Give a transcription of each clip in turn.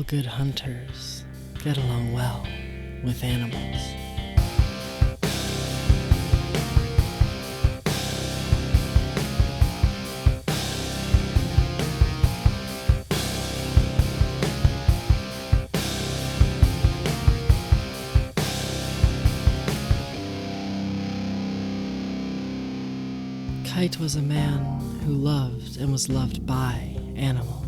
All good hunters get along well with animals. Kite was a man who loved and was loved by animals.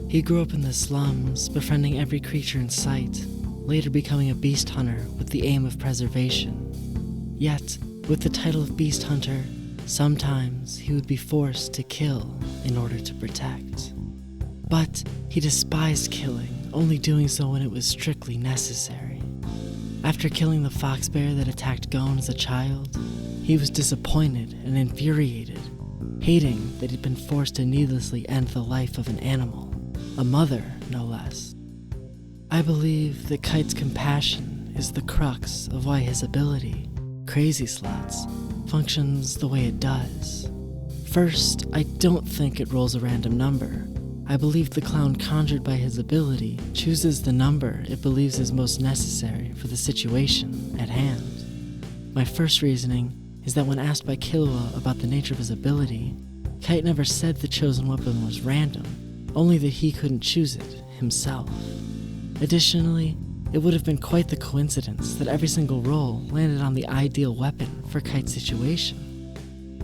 He grew up in the slums, befriending every creature in sight, later becoming a beast hunter with the aim of preservation. Yet, with the title of beast hunter, sometimes he would be forced to kill in order to protect. But he despised killing, only doing so when it was strictly necessary. After killing the fox bear that attacked Gon as a child, he was disappointed and infuriated, hating that he'd been forced to needlessly end the life of an animal, a mother no less. I believe that Kite's compassion is the crux of why his ability, Crazy Slots, functions the way it does. First, I don't think it rolls a random number. I believe the clown conjured by his ability chooses the number it believes is most necessary for the situation at hand. My first reasoning is that when asked by Killua about the nature of his ability, Kite never said the chosen weapon was random, only that he couldn't choose it himself. Additionally, it would have been quite the coincidence that every single roll landed on the ideal weapon for Kite's situation.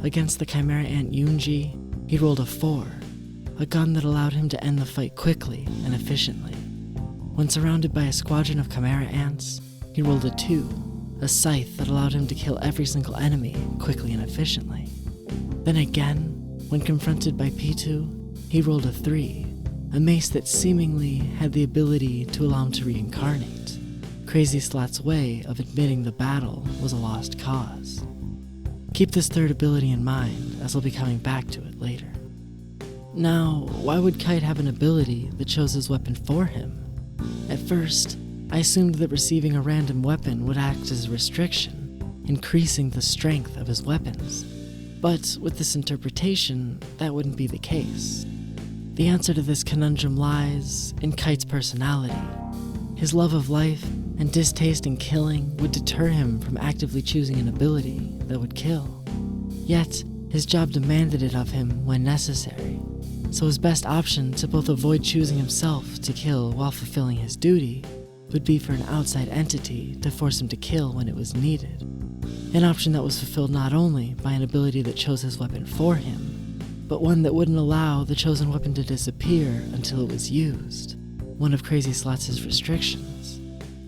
Against the Chimera Ant Yunji, he rolled a 4, a gun that allowed him to end the fight quickly and efficiently. When surrounded by a squadron of Chimera Ants, he rolled a 2, a scythe that allowed him to kill every single enemy quickly and efficiently. Then again, when confronted by Pitu, he rolled a 3, a mace that seemingly had the ability to allow him to reincarnate. Crazy Slot's way of admitting the battle was a lost cause. Keep this third ability in mind, as I'll be coming back to it later. Now, why would Kite have an ability that chose his weapon for him? At first, I assumed that receiving a random weapon would act as a restriction, increasing the strength of his weapons. But with this interpretation, that wouldn't be the case. The answer to this conundrum lies in Kite's personality. His love of life and distaste in killing would deter him from actively choosing an ability that would kill. Yet, his job demanded it of him when necessary, so his best option to both avoid choosing himself to kill while fulfilling his duty would be for an outside entity to force him to kill when it was needed. An option that was fulfilled not only by an ability that chose his weapon for him, but one that wouldn't allow the chosen weapon to disappear until it was used, one of Crazy Slots' restrictions.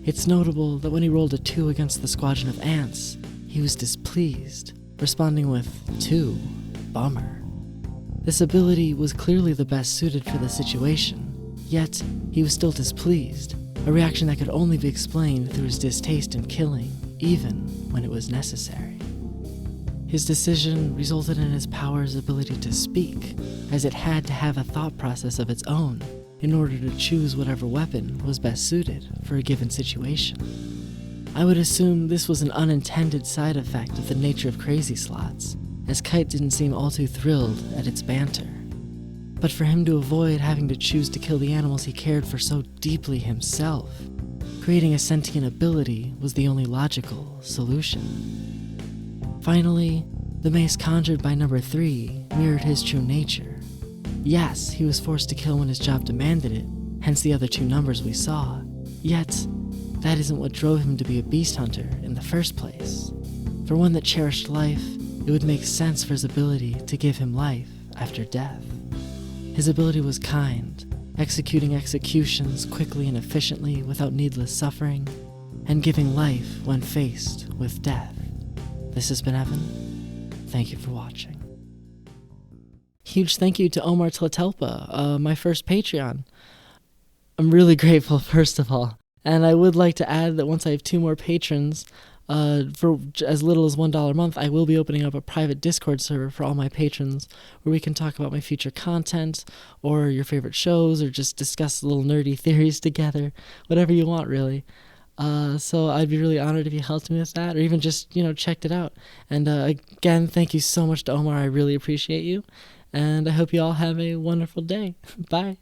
It's notable that when he rolled a 2 against the squadron of ants, he was displeased, responding with 2, bummer. This ability was clearly the best suited for the situation, yet he was still displeased, a reaction that could only be explained through his distaste in killing, even when it was necessary. His decision resulted in his power's ability to speak, as it had to have a thought process of its own in order to choose whatever weapon was best suited for a given situation. I would assume this was an unintended side effect of the nature of Crazy Slots, as Kite didn't seem all too thrilled at its banter. But for him to avoid having to choose to kill the animals he cared for so deeply himself, creating a sentient ability was the only logical solution. Finally, the mace conjured by number 3 mirrored his true nature. Yes, he was forced to kill when his job demanded it, hence the other 2 numbers we saw, yet that isn't what drove him to be a beast hunter in the first place. For one that cherished life, it would make sense for his ability to give him life after death. His ability was kind, executing executions quickly and efficiently without needless suffering, and giving life when faced with death. This has been Evan. Thank you for watching. Huge thank you to Omar Tlatelpa, my first Patreon. I'm really grateful, first of all. And I would like to add that once I have 2 more patrons, for as little as $1 a month, I will be opening up a private Discord server for all my patrons where we can talk about my future content or your favorite shows or just discuss little nerdy theories together, whatever you want, really. So I'd be really honored if you helped me with that or even just, checked it out. And again, thank you so much to Omar. I really appreciate you. And I hope you all have a wonderful day. Bye.